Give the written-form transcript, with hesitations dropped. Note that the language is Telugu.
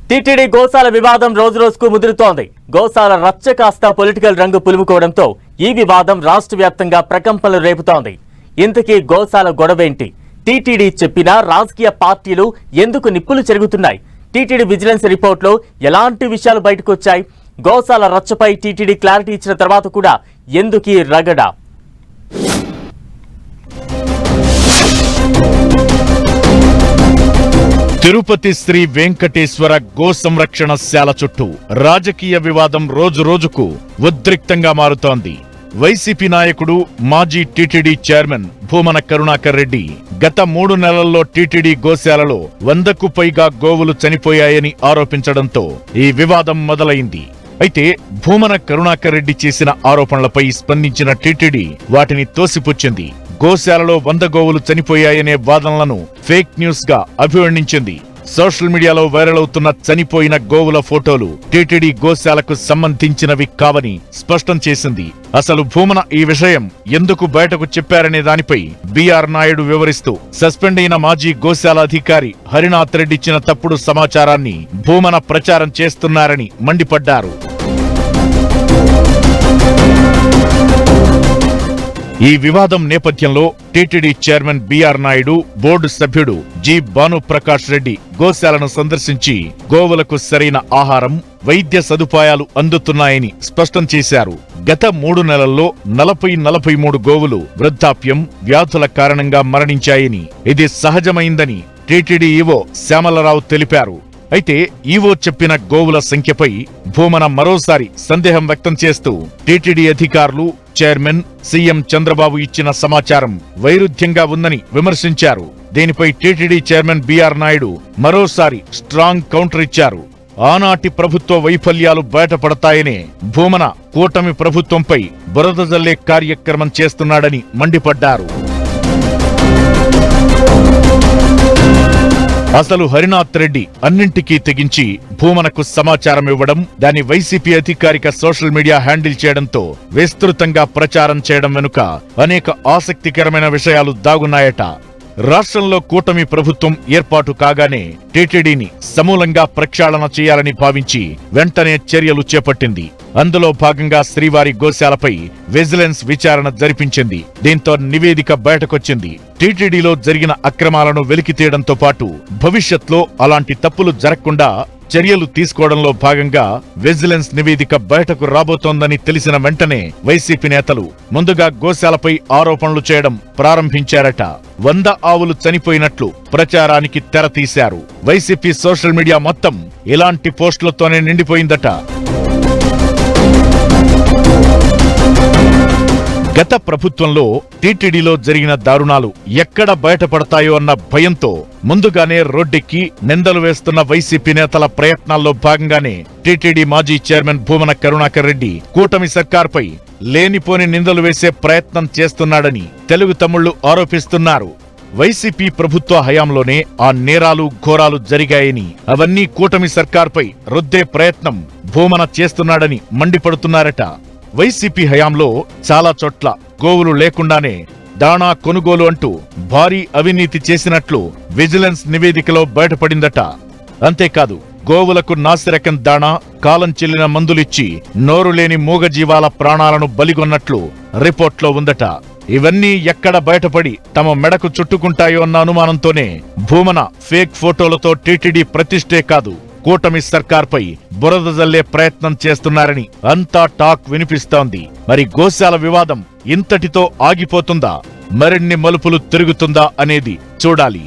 టీటీడీ గోశాల వివాదం రోజు రోజుకు ముదురుతోంది. గోశాల రచ్చ కాస్త పొలిటికల్ రంగు పులుముకోవడంతో ఈ వివాదం రాష్ట్ర వ్యాప్తంగా ప్రకంపనలు రేపుతోంది. ఇంతకీ గోశాల గొడవేంటి? టీటీడీ చెప్పినా రాజకీయ పార్టీలు ఎందుకు నిప్పులు చెరుగుతున్నాయి? టీటీడీ విజిలెన్స్ రిపోర్ట్లో ఎలాంటి విషయాలు బయటకు వచ్చాయి? గోశాల రచ్చపై టీటీడీ క్లారిటీ ఇచ్చిన తర్వాత కూడా ఎందుకు ఈ రగడ? తిరుపతి శ్రీ వెంకటేశ్వర గో సంరక్షణశాల చుట్టూ రాజకీయ వివాదం రోజు రోజుకు ఉద్రిక్తంగా మారుతోంది. వైసీపీ నాయకుడు మాజీ టీటీడీ చైర్మన్ భూమన కరుణాకర్ రెడ్డి గత 3 నెలల్లో టీటీడీ గోశాలలో 100కు పైగా గోవులు చనిపోయాయని ఆరోపించడంతో ఈ వివాదం మొదలైంది. అయితే భూమన కరుణాకర్ రెడ్డి చేసిన ఆరోపణలపై స్పందించిన టీటీడీ వాటిని తోసిపుచ్చింది. గోశాలలో 100 గోవులు చనిపోయాయనే వాదనలను ఫేక్ న్యూస్ గా అభివర్ణించింది. సోషల్ మీడియాలో వైరల్ అవుతున్న చనిపోయిన గోవుల ఫోటోలు టీటీడీ గోశాలకు సంబంధించినవి కావని స్పష్టం చేసింది. అసలు భూమన ఈ విషయం ఎందుకు బయటకు చెప్పారనే దానిపై బిఆర్ నాయుడు వివరిస్తూ సస్పెండ్ అయిన మాజీ గోశాల అధికారి హరినాథ్ రెడ్డి ఇచ్చిన తప్పుడు సమాచారాన్ని భూమన ప్రచారం చేస్తున్నారని మండిపడ్డారు. ఈ వివాదం నేపథ్యంలో TTD chairman BR Naidu, board సభ్యుడు జి భానుప్రకాష్ రెడ్డి గోశాలను సందర్శించి గోవులకు సరైన ఆహారం, వైద్య సదుపాయాలు అందుతున్నాయని స్పష్టం చేశారు. గత 3 నెలల్లో 43 గోవులు వృద్ధాప్యం, వ్యాధుల కారణంగా మరణించాయని, ఇది సహజమైందని టీటీడీ ఈవో శ్యామలరావు తెలిపారు. అయితే ఈవో చెప్పిన గోవుల సంఖ్యపై భూమన మరోసారి సందేహం వ్యక్తం చేస్తూ టీటీడీ అధికారులు, చైర్మన్, సీఎం చంద్రబాబు ఇచ్చిన సమాచారం వైరుధ్యంగా ఉందని విమర్శించారు. దీనిపై టీటీడీ చైర్మన్ బిఆర్ నాయుడు మరోసారి స్ట్రాంగ్ కౌంటర్ ఇచ్చారు. ఆనాటి ప్రభుత్వ వైఫల్యాలు బయటపడతాయనే భూమన కూటమి ప్రభుత్వంపై బురద జల్లే కార్యక్రమం చేస్తున్నాడని మండిపడ్డారు. అసలు హరినాథ్ రెడ్డి అన్నింటికీ తెగించి భూమనకు సమాచారం ఇవ్వడం, దాని వైసీపీ అధికారిక సోషల్ మీడియా హ్యాండిల్ చేయడంతో విస్తృతంగా ప్రచారం చేయడం వెనుక అనేక ఆసక్తికరమైన విషయాలు దాగున్నాయట. రాష్ట్రంలో కూటమి ప్రభుత్వం ఏర్పాటు కాగానే టీటీడీని సమూలంగా ప్రక్షాళన చేయాలని భావించి వెంటనే చర్యలు చేపట్టింది. అందులో భాగంగా శ్రీవారి గోశాలపై విజిలెన్స్ విచారణ జరిపించింది. దీంతో నివేదిక బయటకొచ్చింది. టీటీడీలో జరిగిన అక్రమాలను వెలికితీయడంతో పాటు భవిష్యత్లో అలాంటి తప్పులు జరగకుండా చర్యలు తీసుకోవడంలో భాగంగా విజిలెన్స్ నివేదిక బయటకు రాబోతోందని తెలిసిన వెంటనే వైసీపీ నేతలు ముందుగా గోశాలపై ఆరోపణలు చేయడం ప్రారంభించారట. 100 ఆవులు చనిపోయినట్లు ప్రచారానికి తెర తీశారు. వైసీపీ సోషల్ మీడియా మొత్తం ఇలాంటి పోస్టులతోనే నిండిపోయిందట. గత ప్రభుత్వంలో టీటీడీలో జరిగిన దారుణాలు ఎక్కడ బయటపడతాయో అన్న భయంతో ముందుగానే రోడ్డెక్కి నిందలు వేస్తున్న వైసీపీ నేతల ప్రయత్నాల్లో భాగంగానే టీటీడీ మాజీ చైర్మన్ భూమన కరుణాకర్ రెడ్డి కూటమి సర్కార్పై లేనిపోని నిందలు వేసే ప్రయత్నం చేస్తున్నాడని తెలుగు తమ్ముళ్లు ఆరోపిస్తున్నారు. వైసీపీ ప్రభుత్వ హయాంలోనే ఆ నేరాలు, ఘోరాలు జరిగాయని, అవన్నీ కూటమి సర్కార్పై రుద్దే ప్రయత్నం భూమన చేస్తున్నాడని మండిపడుతున్నారట. వైసీపీ హయాంలో చాలా చోట్ల గోవులు లేకుండానే దాణా కొనుగోలు అంటూ భారీ అవినీతి చేసినట్లు విజిలెన్స్ నివేదికలో బయటపడిందట. అంతేకాదు, గోవులకు నాసిరకం దాణా, కాలం చెల్లిన మందులిచ్చి నోరు లేని మూగజీవాల ప్రాణాలను బలిగొన్నట్లు రిపోర్ట్లో ఉందట. ఇవన్నీ ఎక్కడ బయటపడి తమ మెడకు చుట్టుకుంటాయో అన్న అనుమానంతోనే భూమన ఫేక్ ఫోటోలతో టీటీడీ ప్రతిష్టే కాదు, కూటమి సర్కార్పై బురద జల్లే ప్రయత్నం చేస్తున్నారని అంతా టాక్ వినిపిస్తోంది. మరి గోశాల వివాదం ఇంతటితో ఆగిపోతుందా? మరిన్ని మలుపులు తిరుగుతుందా అనేది చూడాలి.